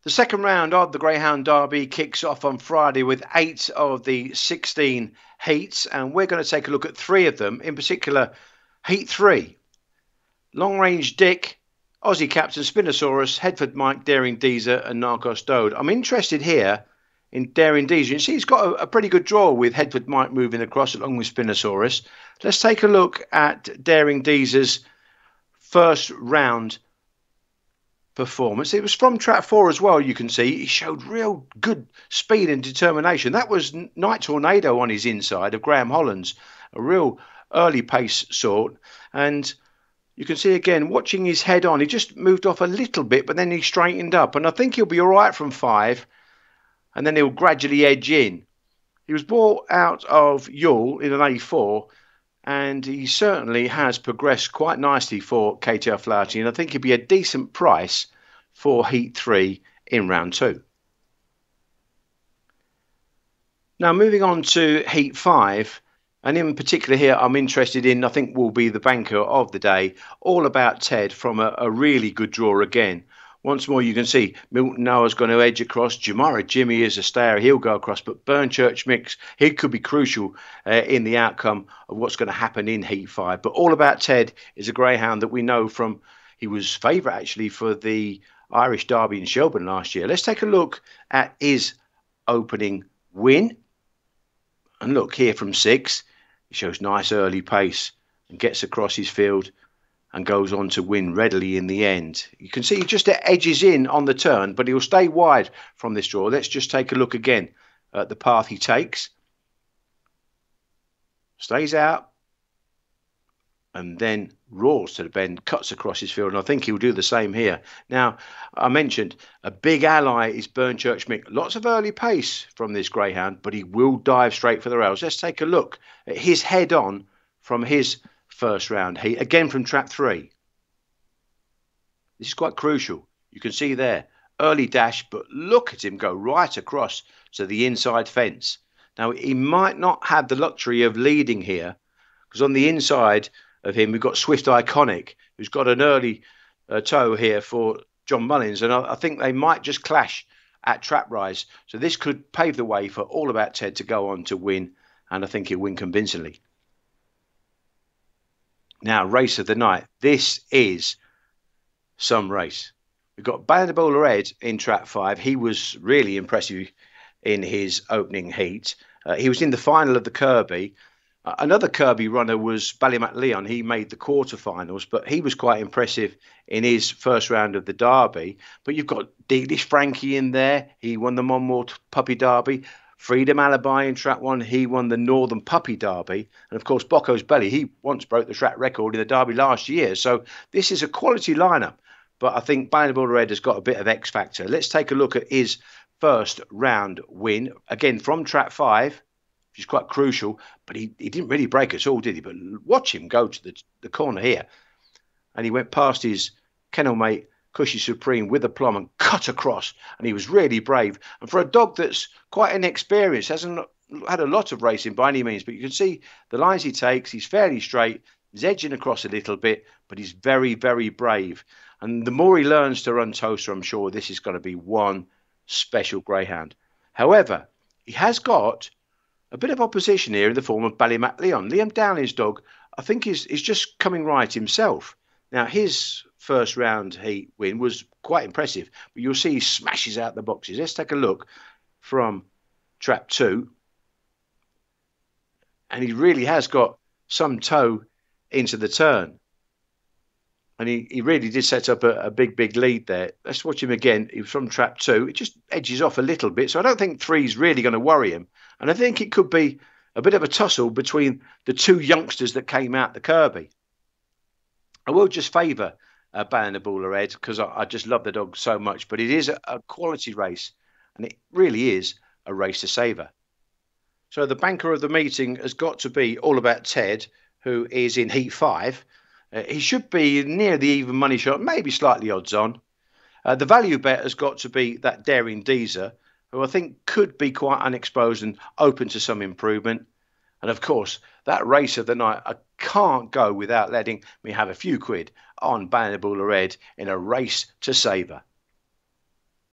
The second round of the Greyhound Derby kicks off on Friday with 8 of the 16 heats, and we're going to take a look at 3 of them, in particular Heat 3. Long Range Dick, Aussie Captain Spinosaurus, Headford Mike, Daring Deezer and Narcos Dode. I'm interested here in Daring Deezer. You see he's got a pretty good draw with Headford Mike moving across along with Spinosaurus. Let's take a look at Daring Deezer's first round performance. It was from track 4 as well. You can see he showed real good speed and determination. That was Night Tornado on his inside of Graham Hollands, a real early pace sort. And you can see again, watching his head on, he just moved off a little bit, but then he straightened up. And I think he'll be all right from 5, and then he'll gradually edge in. He was bought out of Youghal in an A4, and he certainly has progressed quite nicely for KTR Flaherty, and I think he'd be a decent price for Heat 3 in round 2. Now moving on to Heat 5, and in particular here I'm interested in, I think will be the banker of the day, All About Ted, from a really good draw again. Once more, you can see Milton Noah's going to edge across. Jamara Jimmy is a stayer. He'll go across. But Burnchurch Mix, he could be crucial in the outcome of what's going to happen in Heat 5. But All About Ted is a greyhound that we know from, he was favourite actually for the Irish Derby in Shelburne last year. Let's take a look at his opening win. And look here from 6. He shows nice early pace and gets across his field and goes on to win readily in the end. You can see he just edges in on the turn, but he'll stay wide from this draw. Let's just take a look again at the path he takes. Stays out and then roars to the bend, cuts across his field, and I think he'll do the same here. Now, I mentioned a big ally is Burnchurch Mick. Lots of early pace from this greyhound, but he will dive straight for the rails. Let's take a look at his head on from his first round heat, again from track 3. This is quite crucial. You can see there, early dash, but look at him go right across to the inside fence. Now, he might not have the luxury of leading here, because on the inside of him, we've got Swift Iconic, who's got an early toe here for John Mullins, and I think they might just clash at Trap Rise. So this could pave the way for All About Ted to go on to win, and I think he'll win convincingly. Now, race of the night. This is some race. We've got Bandabula Ed in track 5. He was really impressive in his opening heat. He was in the final of the Kirby. Another Kirby runner was Ballymac Leon. He made the quarterfinals, but he was quite impressive in his first round of the Derby. But you've got Deglish Frankie in there. He won the Monmouth Puppy Derby. Freedom Alibi in track 1, he won the Northern Puppy Derby. And of course, Bocco's Belly, he once broke the track record in the Derby last year. So this is a quality lineup. But I think Bandabula Red has got a bit of X factor. Let's take a look at his first round win. Again, from track 5, which is quite crucial. But he didn't really break at all, did he? But watch him go to the corner here. And he went past his kennel mate, Cushy Supreme, with a plum and cut across, and he was really brave. And for a dog that's quite inexperienced, hasn't had a lot of racing by any means, but you can see the lines he takes, he's fairly straight, he's edging across a little bit, but he's very, very brave. And the more he learns to run Toaster, I'm sure this is going to be one special greyhound. However, he has got a bit of opposition here in the form of Ballymac Leon. Liam Downey's dog, I think, is just coming right himself. Now, his first round heat win was quite impressive, but you'll see he smashes out the boxes. Let's take a look from trap 2. And he really has got some toe into the turn. And he really did set up a big lead there. Let's watch him again. He was from trap 2. It just edges off a little bit. So I don't think 3's really going to worry him. And I think it could be a bit of a tussle between the 2 youngsters that came out the Kirby. I will just favour Bandabula Red because I just love the dog so much. But it is a quality race, and it really is a race to savour. So the banker of the meeting has got to be All About Ted, who is in Heat 5. He should be near the even money shot, maybe slightly odds on. The value bet has got to be that Daring Deezer, who I think could be quite unexposed and open to some improvement. And of course, that race of the night, I can't go without letting me have a few quid on Bandabula Red in a race to savour.